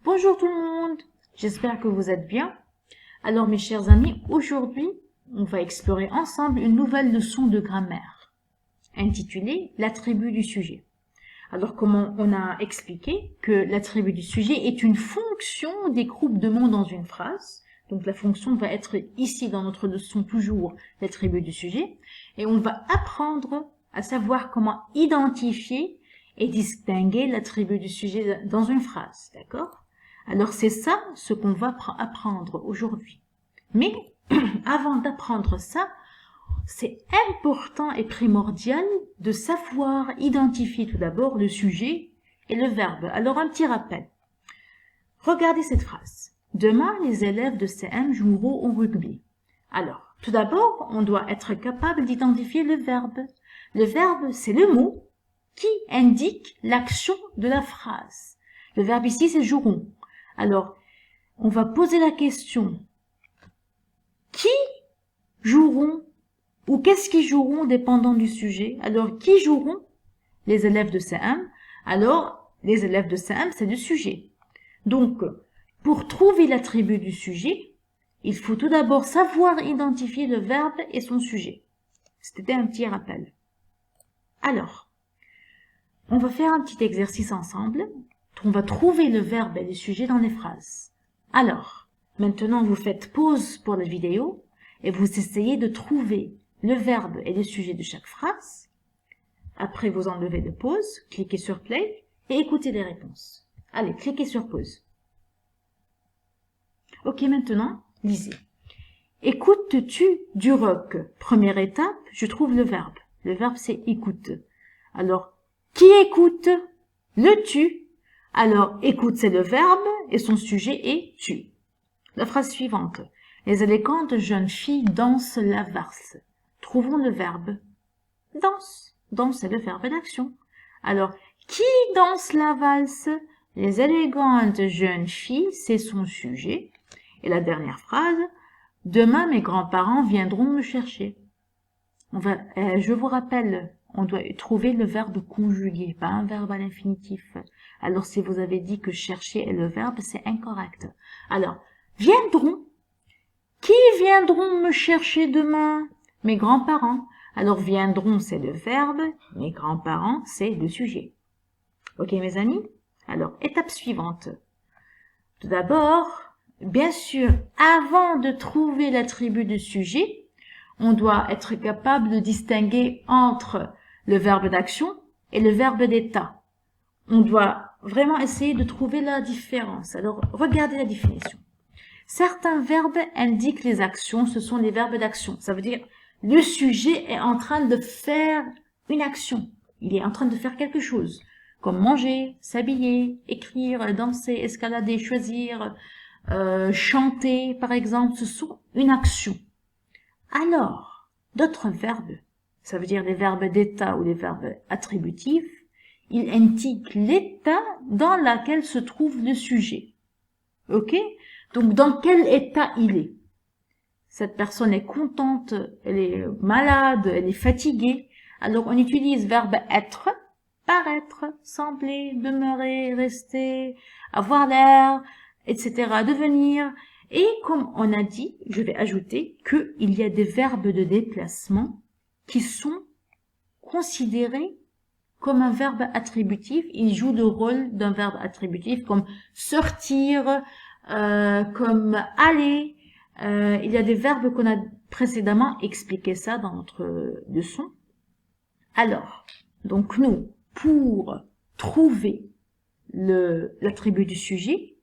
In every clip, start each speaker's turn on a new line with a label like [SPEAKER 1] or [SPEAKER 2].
[SPEAKER 1] Bonjour tout le monde, j'espère que vous êtes bien. Alors mes chers amis, aujourd'hui, on va explorer ensemble une nouvelle leçon de grammaire, intitulée l'attribut du sujet. Alors comme on a expliqué que l'attribut du sujet est une fonction des groupes de mots dans une phrase, donc la fonction va être ici dans notre leçon toujours l'attribut du sujet, et on va apprendre à savoir comment identifier et distinguer l'attribut du sujet dans une phrase, d'accord? Alors c'est ça ce qu'on va apprendre aujourd'hui. Mais avant d'apprendre ça, c'est important et primordial de savoir identifier tout d'abord le sujet et le verbe. Alors un petit rappel. Regardez cette phrase. Demain, les élèves de CM joueront au rugby. Alors, tout d'abord, on doit être capable d'identifier le verbe. Le verbe, c'est le mot qui indique l'action de la phrase. Le verbe ici, c'est joueront. Alors, on va poser la question. Qui joueront ou qu'est-ce qu'ils joueront dépendant du sujet? Alors, qui joueront? Les élèves de CM. Alors, les élèves de CM, c'est du sujet. Donc, pour trouver l'attribut du sujet, il faut tout d'abord savoir identifier le verbe et son sujet. C'était un petit rappel. Alors, on va faire un petit exercice ensemble. On va trouver le verbe et le sujet dans les phrases. Alors, maintenant vous faites pause pour la vidéo et vous essayez de trouver le verbe et le sujet de chaque phrase. Après, vous enlevez de pause, cliquez sur play et écoutez les réponses. Allez, cliquez sur pause. Ok, maintenant, lisez. Écoutes-tu du rock? Première étape, je trouve le verbe. Le verbe, c'est écoute. Alors, qui écoute? Le tu. Alors, écoute, c'est le verbe et son sujet est tu. La phrase suivante. Les élégantes jeunes filles dansent la valse. Trouvons le verbe. Danse. Danse, c'est le verbe d'action. Alors, qui danse la valse? Les élégantes jeunes filles, c'est son sujet. Et la dernière phrase. Demain, mes grands-parents viendront me chercher. Je vous rappelle, on doit trouver le verbe conjugué, pas un verbe à l'infinitif. Alors, si vous avez dit que chercher est le verbe, c'est incorrect. Alors, viendront. Qui viendront me chercher demain? Mes grands-parents. Alors, viendront, c'est le verbe. Mes grands-parents, c'est le sujet. Ok, mes amis? Alors, étape suivante. Tout d'abord, bien sûr, avant de trouver l'attribut du sujet, on doit être capable de distinguer entre le verbe d'action et le verbe d'état. On doit vraiment essayer de trouver la différence. Alors, regardez la définition. Certains verbes indiquent les actions, ce sont les verbes d'action. Ça veut dire, le sujet est en train de faire une action. Il est en train de faire quelque chose, comme manger, s'habiller, écrire, danser, escalader, choisir, chanter, par exemple. Ce sont une action. Alors, d'autres verbes, ça veut dire les verbes d'état ou les verbes attributifs, ils indiquent l'état dans lequel se trouve le sujet. Ok? Donc, dans quel état il est? Cette personne est contente, elle est malade, elle est fatiguée. Alors, on utilise verbe être, paraître, sembler, demeurer, rester, avoir l'air, etc., devenir. Et comme on a dit, je vais ajouter qu'il y a des verbes de déplacement qui sont considérés comme un verbe attributif. Ils jouent le rôle d'un verbe attributif comme sortir, comme aller. Il y a des verbes qu'on a précédemment expliqué ça dans notre leçon. Alors, donc nous, pour trouver l'attribut du sujet,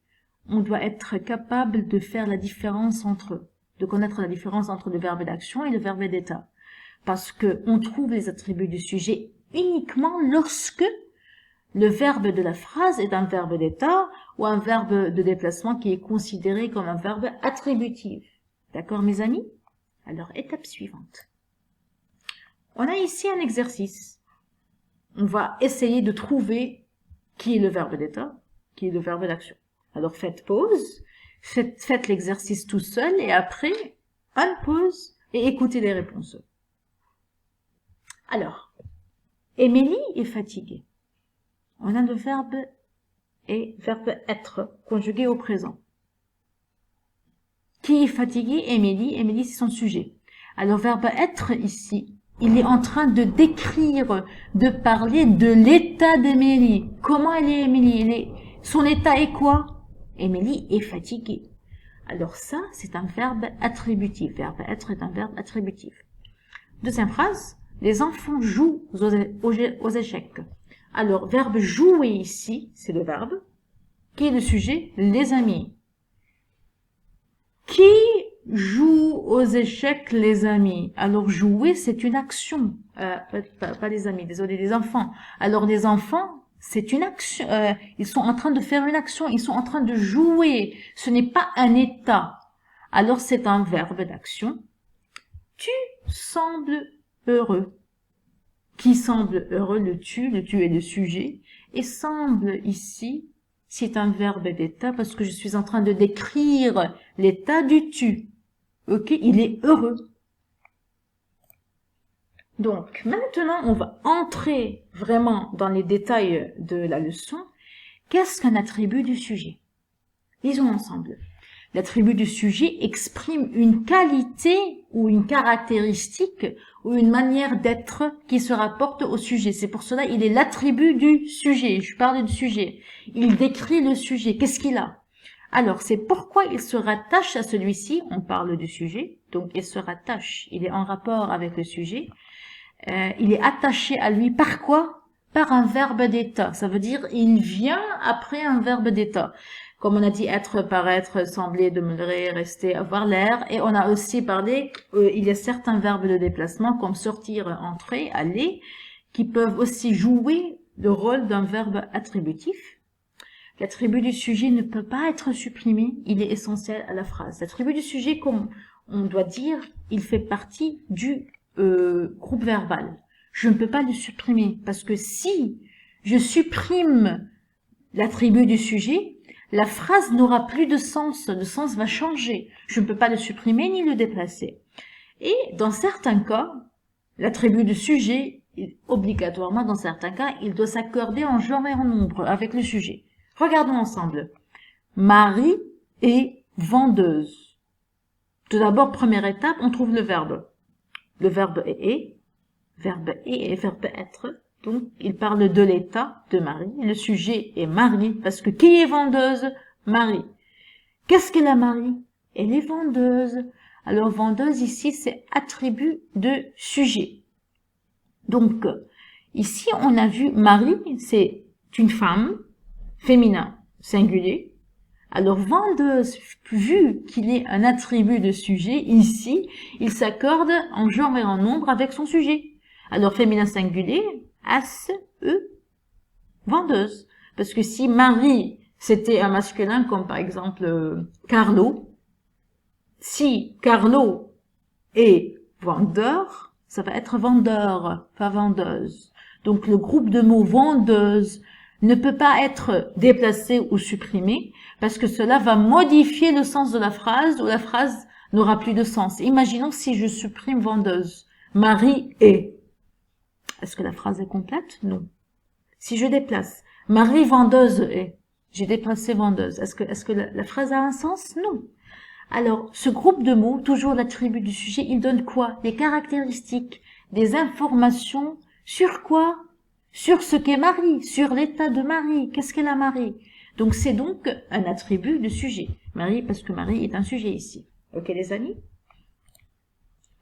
[SPEAKER 1] on doit être capable de faire la différence de connaître la différence entre le verbe d'action et le verbe d'état. Parce que on trouve les attributs du sujet uniquement lorsque le verbe de la phrase est un verbe d'état ou un verbe de déplacement qui est considéré comme un verbe attributif. D'accord, mes amis? Alors, étape suivante. On a ici un exercice. On va essayer de trouver qui est le verbe d'état, qui est le verbe d'action. Alors, faites pause, faites l'exercice tout seul et après, unpause et écoutez les réponses. Alors, Émilie est fatiguée. On a le verbe et verbe être conjugué au présent. Qui est fatigué? Émilie. Émilie, c'est son sujet. Alors, verbe être ici, il est en train de décrire, de parler de l'état d'Émilie. Comment elle est, Émilie? Son état est quoi? Émilie est fatiguée. Alors ça, c'est un verbe attributif. Verbe être est un verbe attributif. Deuxième phrase, les enfants jouent aux échecs. Alors, verbe jouer ici, c'est le verbe. Qui est le sujet? Les amis. Qui joue aux échecs, les amis? Alors, jouer, c'est une action. Pas les amis, désolé, les enfants. Alors, les enfants, c'est une action. Ils sont en train de faire une action. Ils sont en train de jouer. Ce n'est pas un état. Alors, c'est un verbe d'action. Tu sembles heureux. Qui semble heureux? Le tu est le sujet. Et semble ici, c'est un verbe d'état parce que je suis en train de décrire l'état du tu. Ok, il est heureux. Donc, maintenant, on va entrer vraiment dans les détails de la leçon. Qu'est-ce qu'un attribut du sujet? Lisons ensemble. L'attribut du sujet exprime une qualité ou une caractéristique ou une manière d'être qui se rapporte au sujet. C'est pour cela il est l'attribut du sujet. Je parle du sujet. Il décrit le sujet. Qu'est-ce qu'il a? Alors, c'est pourquoi il se rattache à celui-ci. On parle du sujet. Donc, il se rattache. Il est en rapport avec le sujet. Il est attaché à lui. Par quoi? Par un verbe d'état. Ça veut dire il vient après un verbe d'état. Comme on a dit être, paraître, sembler, demeurer, rester, avoir l'air. Et on a aussi parlé, il y a certains verbes de déplacement comme sortir, entrer, aller, qui peuvent aussi jouer le rôle d'un verbe attributif. L'attribut du sujet ne peut pas être supprimé, il est essentiel à la phrase. L'attribut du sujet, comme on doit dire, il fait partie du groupe verbal. Je ne peux pas le supprimer parce que si je supprime l'attribut du sujet, la phrase n'aura plus de sens. Le sens va changer. Je ne peux pas le supprimer ni le déplacer. Et dans certains cas, l'attribut du sujet, obligatoirement dans certains cas, il doit s'accorder en genre et en nombre avec le sujet. Regardons ensemble. Marie est vendeuse. Tout d'abord, première étape, on trouve le verbe. Le verbe est, verbe est et verbe être. Donc, il parle de l'état de Marie. Le sujet est Marie, parce que qui est vendeuse? Marie. Qu'est-ce qu'elle a, Marie? Elle est vendeuse. Alors, vendeuse, ici, c'est attribut de sujet. Donc, ici, on a vu Marie, c'est une femme, féminin, singulier. Alors, vendeuse, vu qu'il est un attribut de sujet, ici, il s'accorde en genre et en nombre avec son sujet. Alors, féminin singulier, S-E, vendeuse. Parce que si Marie, c'était un masculin, comme par exemple Carlo, si Carlo est vendeur, ça va être vendeur, pas vendeuse. Donc, le groupe de mots vendeuse ne peut pas être déplacé ou supprimé, parce que cela va modifier le sens de la phrase, ou la phrase n'aura plus de sens. Imaginons si je supprime vendeuse. Marie est. Est-ce que la phrase est complète? Non. Si je déplace, Marie vendeuse est, j'ai déplacé vendeuse. Est-ce que la phrase a un sens? Non. Alors, ce groupe de mots, toujours l'attribut du sujet, il donne quoi? Des caractéristiques, des informations sur quoi? Sur ce qu'est Marie, sur l'état de Marie. Qu'est-ce qu'est la Marie? Donc, c'est donc un attribut de sujet. Marie, parce que Marie est un sujet ici. Ok, les amis?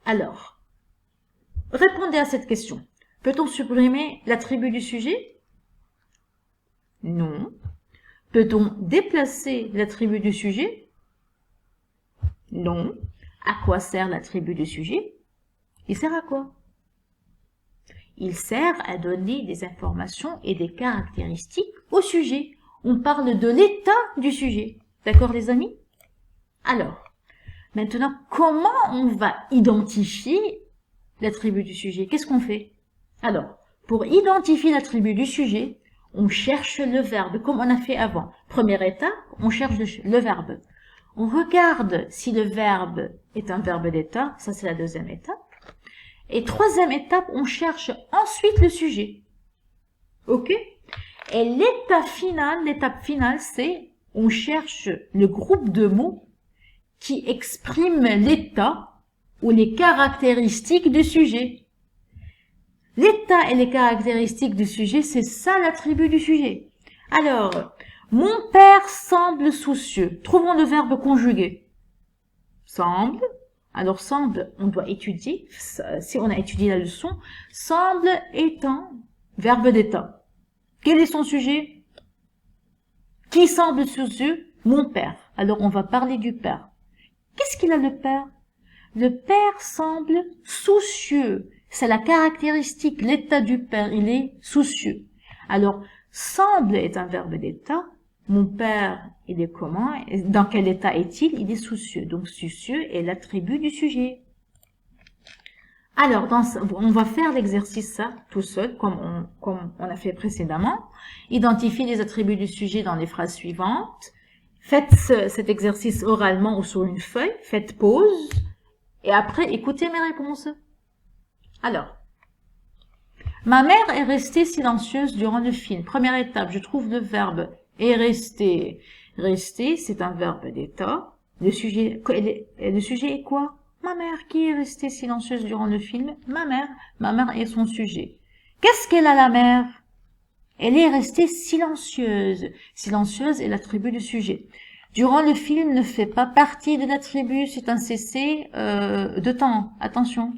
[SPEAKER 1] Alors, répondez à cette question. Peut-on supprimer l'attribut du sujet? Non. Peut-on déplacer l'attribut du sujet? Non. À quoi sert l'attribut du sujet? Il sert à quoi? Il sert à donner des informations et des caractéristiques au sujet. On parle de l'état du sujet. D'accord, les amis? Alors, maintenant, comment on va identifier l'attribut du sujet? Qu'est-ce qu'on fait? Alors, pour identifier l'attribut du sujet, on cherche le verbe, comme on a fait avant. Première étape, on cherche le verbe. On regarde si le verbe est un verbe d'état, ça c'est la deuxième étape. Et troisième étape, on cherche ensuite le sujet. Ok? Et l'étape finale, c'est on cherche le groupe de mots qui expriment l'état ou les caractéristiques du sujet. L'état et les caractéristiques du sujet, c'est ça l'attribut du sujet. Alors, mon père semble soucieux. Trouvons le verbe conjugué. Semble. Alors, semble, on doit étudier. Si on a étudié la leçon, semble étant verbe d'état. Quel est son sujet? Qui semble soucieux? Mon père. Alors, on va parler du père. Qu'est-ce qu'il a le père? Le père semble soucieux. C'est la caractéristique, l'état du père, il est soucieux. Alors, semble est un verbe d'état. Mon père, il est comment? Dans quel état est-il? Il est soucieux. Donc, soucieux est l'attribut du sujet. Alors, on va faire l'exercice ça tout seul, comme on a fait précédemment. Identifiez les attributs du sujet dans les phrases suivantes. Faites cet exercice oralement ou sur une feuille. Faites pause. Et après, écoutez mes réponses. Alors, ma mère est restée silencieuse durant le film. Première étape, je trouve le verbe est resté. Rester, c'est un verbe d'état. Le sujet est quoi? Ma mère qui est restée silencieuse durant le film. Ma mère est son sujet. Qu'est-ce qu'elle a la mère? Elle est restée silencieuse. Silencieuse est l'attribut du sujet. Durant le film ne fait pas partie de l'attribut, c'est un cessé de temps. Attention.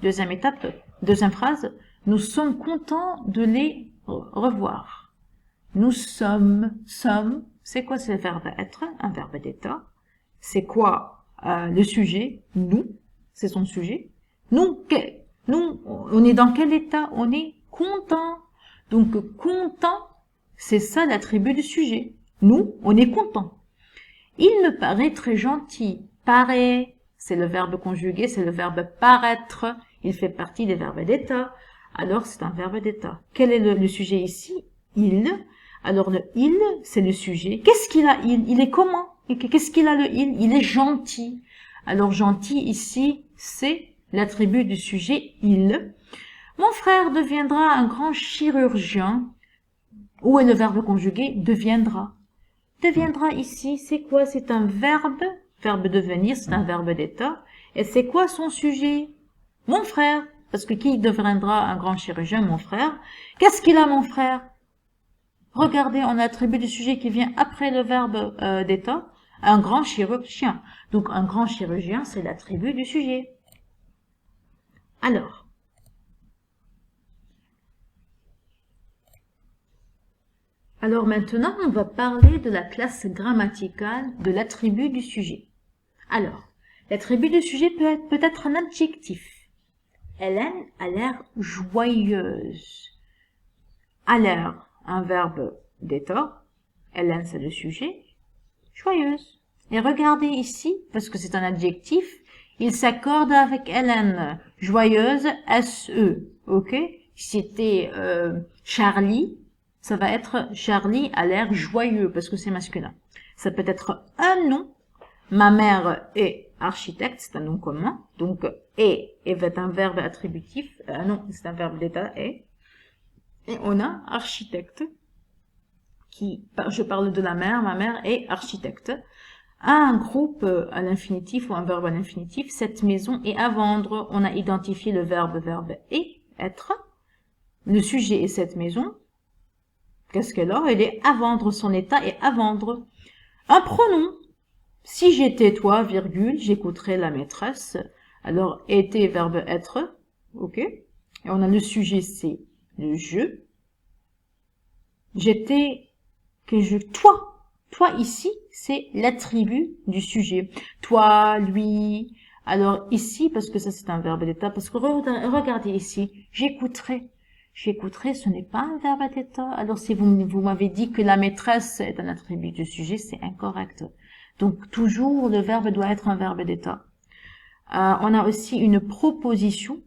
[SPEAKER 1] Deuxième étape, deuxième phrase. Nous sommes contents de les revoir. Nous sommes, c'est quoi ce verbe être? Un verbe d'état. C'est quoi le sujet? Nous, c'est son sujet. Nous, on est dans quel état? On est content. Donc, content, c'est ça l'attribut du sujet. Nous, on est content. Il me paraît très gentil. Paraît, c'est le verbe conjugué, c'est le verbe paraître. Il fait partie des verbes d'état. Alors, c'est un verbe d'état. Quel est le sujet ici? Il. Alors, le il, c'est le sujet. Qu'est-ce qu'il a, il? Il est comment? Qu'est-ce qu'il a, le il? Il est gentil. Alors, gentil, ici, c'est l'attribut du sujet, il. Mon frère deviendra un grand chirurgien. Où est le verbe conjugué? Deviendra. Deviendra ici, c'est quoi? C'est un verbe. Verbe devenir, c'est un verbe d'état. Et c'est quoi son sujet? Mon frère. Parce que qui deviendra un grand chirurgien? Mon frère. Qu'est-ce qu'il a, mon frère? Regardez, on a l'attribut du sujet qui vient après le verbe d'état. Un grand chirurgien. Donc, un grand chirurgien, c'est l'attribut du sujet. Alors, maintenant, on va parler de la classe grammaticale de l'attribut du sujet. Alors, l'attribut du sujet peut être un adjectif. Hélène a l'air joyeuse. A l'air, un verbe d'état. Hélène, c'est le sujet. Joyeuse. Et regardez ici, parce que c'est un adjectif, il s'accorde avec Hélène. Joyeuse, S-E. Ok? Si c'était Charlie, ça va être Charlie a l'air joyeux, parce que c'est masculin. Ça peut être un nom. Ma mère est architecte, c'est un nom commun. Donc, est un verbe attributif. Non, c'est un verbe d'état, est. Et on a architecte, je parle de la mère, ma mère est architecte. Un groupe à l'infinitif ou un verbe à l'infinitif, cette maison est à vendre. On a identifié le verbe est, être. Le sujet est cette maison. Qu'est-ce qu'elle a? Elle est à vendre, son état est à vendre. Un pronom. Si j'étais toi, virgule, j'écouterais la maîtresse. Alors, était, verbe être. Ok? Et on a le sujet, c'est le je. J'étais, toi. Toi, ici, c'est l'attribut du sujet. Toi, lui. Alors, ici, parce que ça, c'est un verbe d'état, parce que regardez ici, j'écouterais. J'écouterai, ce n'est pas un verbe d'état. Alors, si vous m'avez dit que la maîtresse est un attribut du sujet, c'est incorrect. Donc, toujours, le verbe doit être un verbe d'état. On a aussi une proposition.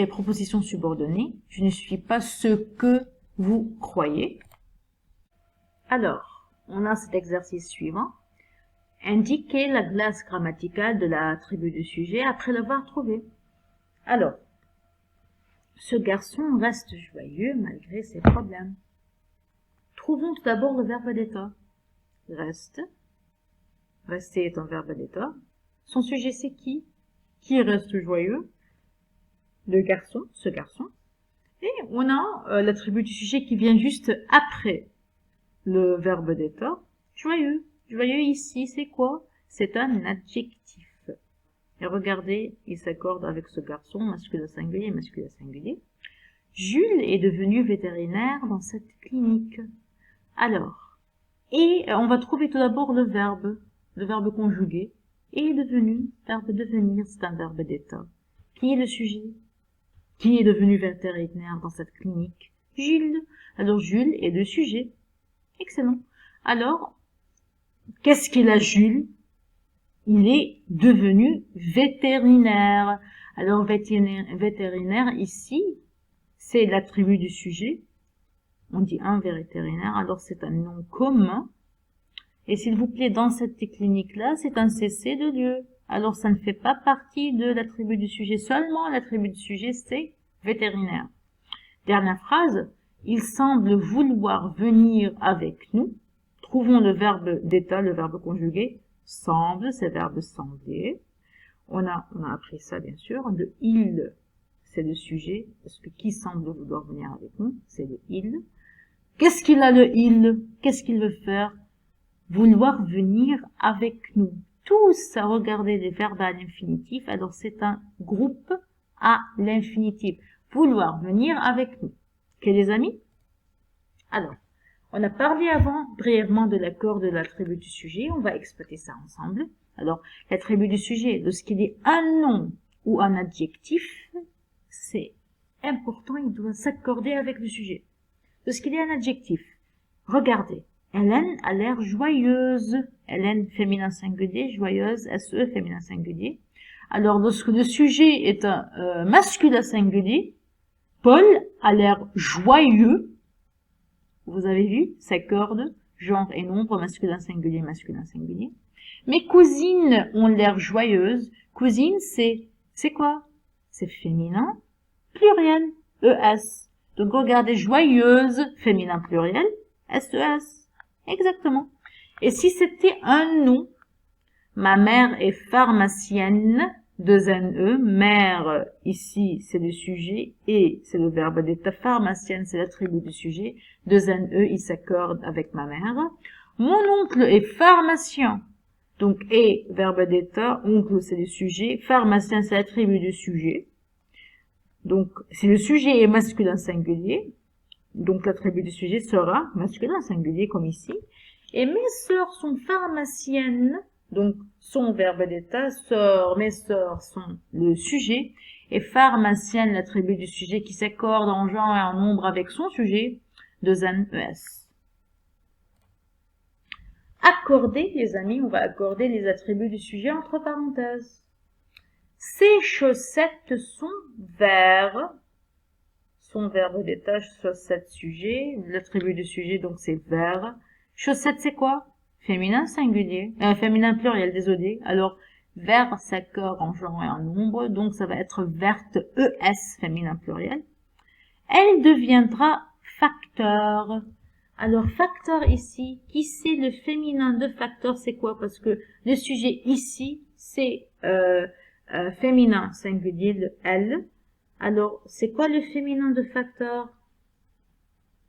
[SPEAKER 1] Proposition subordonnée. Je ne suis pas ce que vous croyez. Alors, on a cet exercice suivant. Indiquez la classe grammaticale de l'attribut du sujet après l'avoir trouvé. Alors, Ce garçon reste joyeux malgré ses problèmes. Trouvons tout d'abord le verbe d'état. Reste. Rester est un verbe d'état. Son sujet, c'est qui? Qui reste joyeux? Le garçon, ce garçon. Et on a l'attribut du sujet qui vient juste après le verbe d'état. Joyeux. Joyeux ici, c'est quoi? C'est un adjectif. Et regardez, il s'accorde avec ce garçon, masculin singulier, masculin singulier. Jules est devenu vétérinaire dans cette clinique. Alors, et on va trouver tout d'abord le verbe conjugué. Est devenu, verbe devenir, c'est un verbe d'état. Qui est le sujet? Qui est devenu vétérinaire dans cette clinique? Jules. Alors Jules est le sujet. Excellent. Alors, qu'est-ce qu'il a Jules? Il est devenu vétérinaire. Alors vétérinaire ici, c'est l'attribut du sujet. On dit un vétérinaire, alors c'est un nom commun. Et s'il vous plaît, dans cette clinique-là, c'est un CC de lieu. Alors ça ne fait pas partie de l'attribut du sujet. Seulement l'attribut du sujet, c'est vétérinaire. Dernière phrase. Il semble vouloir venir avec nous. Trouvons le verbe d'état, le verbe conjugué. Semble, c'est le verbe sembler. On a appris ça, bien sûr. Le il, c'est le sujet. Parce que qui semble vouloir venir avec nous? C'est le il. Qu'est-ce qu'il a le il? Qu'est-ce qu'il veut faire? Vouloir venir avec nous. Tous à regarder les verbes à l'infinitif. Alors c'est un groupe à l'infinitif. Vouloir venir avec nous. Ok les amis? Alors, on a parlé avant brièvement de l'accord de l'attribut du sujet. On va exploiter ça ensemble. Alors, l'attribut du sujet, lorsqu'il est un nom ou un adjectif, c'est important, il doit s'accorder avec le sujet. Lorsqu'il est un adjectif, regardez, Hélène a l'air joyeuse. Hélène, féminin singulier, joyeuse, SE, féminin singulier. Alors, lorsque le sujet est un masculin singulier, Paul a l'air joyeux. Vous avez vu, s'accorde, genre et nombre, masculin singulier, masculin singulier. Mes cousines ont l'air joyeuses. Cousine, c'est quoi? C'est féminin, pluriel, ES. Donc, regardez, joyeuse, féminin pluriel, SES. Exactement. Et si c'était un nom, ma mère est pharmacienne, 2 NE, mère, ici, c'est le sujet, et c'est le verbe d'état, pharmacienne, c'est l'attribut du sujet, 2 NE, il s'accorde avec ma mère. Mon oncle est pharmacien. Donc, et, verbe d'état, oncle, c'est le sujet, pharmacien, c'est l'attribut du sujet. Donc, si le sujet est masculin singulier, donc l'attribut du sujet sera masculin singulier, comme ici. Et mes sœurs sont pharmaciennes, donc son verbe d'état, mes sœurs sont le sujet, et pharmacienne, l'attribut du sujet qui s'accorde en genre et en nombre avec son sujet, 2 NES. Accorder, les amis, on va accorder les attributs du sujet entre parenthèses. Ces chaussettes sont verts. Son verbe d'état, chaussettes sujet. L'attribut du sujet, donc c'est vert. Chaussettes, c'est quoi? Féminin singulier. Féminin pluriel, désolé. Alors, vert s'accorde en genre et en nombre. Donc, ça va être verte, ES, féminin pluriel. Elle deviendra facteur. Alors, facteur ici, qui c'est le féminin de facteur, c'est quoi? Parce que le sujet ici, c'est féminin singulier, le L. Alors, c'est quoi le féminin de facteur?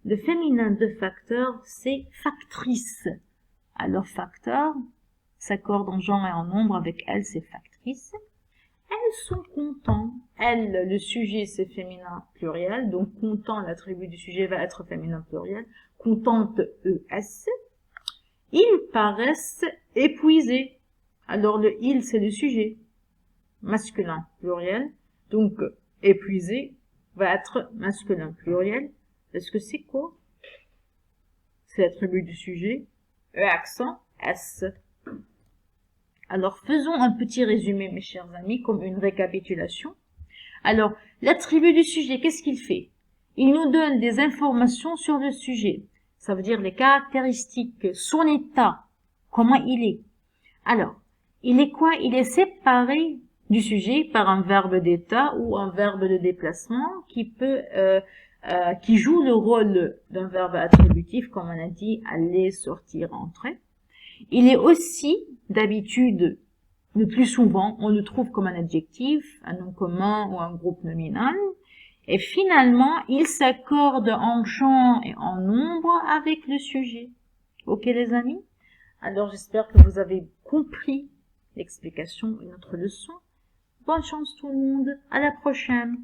[SPEAKER 1] Le féminin de facteur, c'est factrice. Alors, facteur s'accorde en genre et en nombre avec elle, c'est factrice. Elles sont contents. Elles, le sujet, c'est féminin pluriel. Donc, content, l'attribut du sujet va être féminin pluriel. Contente, ES. Ils paraissent épuisés. Alors, le il, c'est le sujet. Masculin pluriel. Donc, épuisé va être masculin pluriel. Est-ce que c'est quoi? C'est l'attribut du sujet. E accent, S. Alors, faisons un petit résumé, mes chers amis, comme une récapitulation. Alors, l'attribut du sujet, qu'est-ce qu'il fait? Il nous donne des informations sur le sujet. Ça veut dire les caractéristiques, son état, comment il est. Alors, il est quoi? Il est séparé du sujet par un verbe d'état ou un verbe de déplacement qui joue le rôle d'un verbe attributif, comme on a dit, aller, sortir, entrer. Il est aussi, d'habitude, le plus souvent, on le trouve comme un adjectif, un nom commun ou un groupe nominal. Et finalement, il s'accorde en genre et en nombre avec le sujet. Ok les amis? Alors j'espère que vous avez compris l'explication de notre leçon. Bonne chance tout le monde, à la prochaine.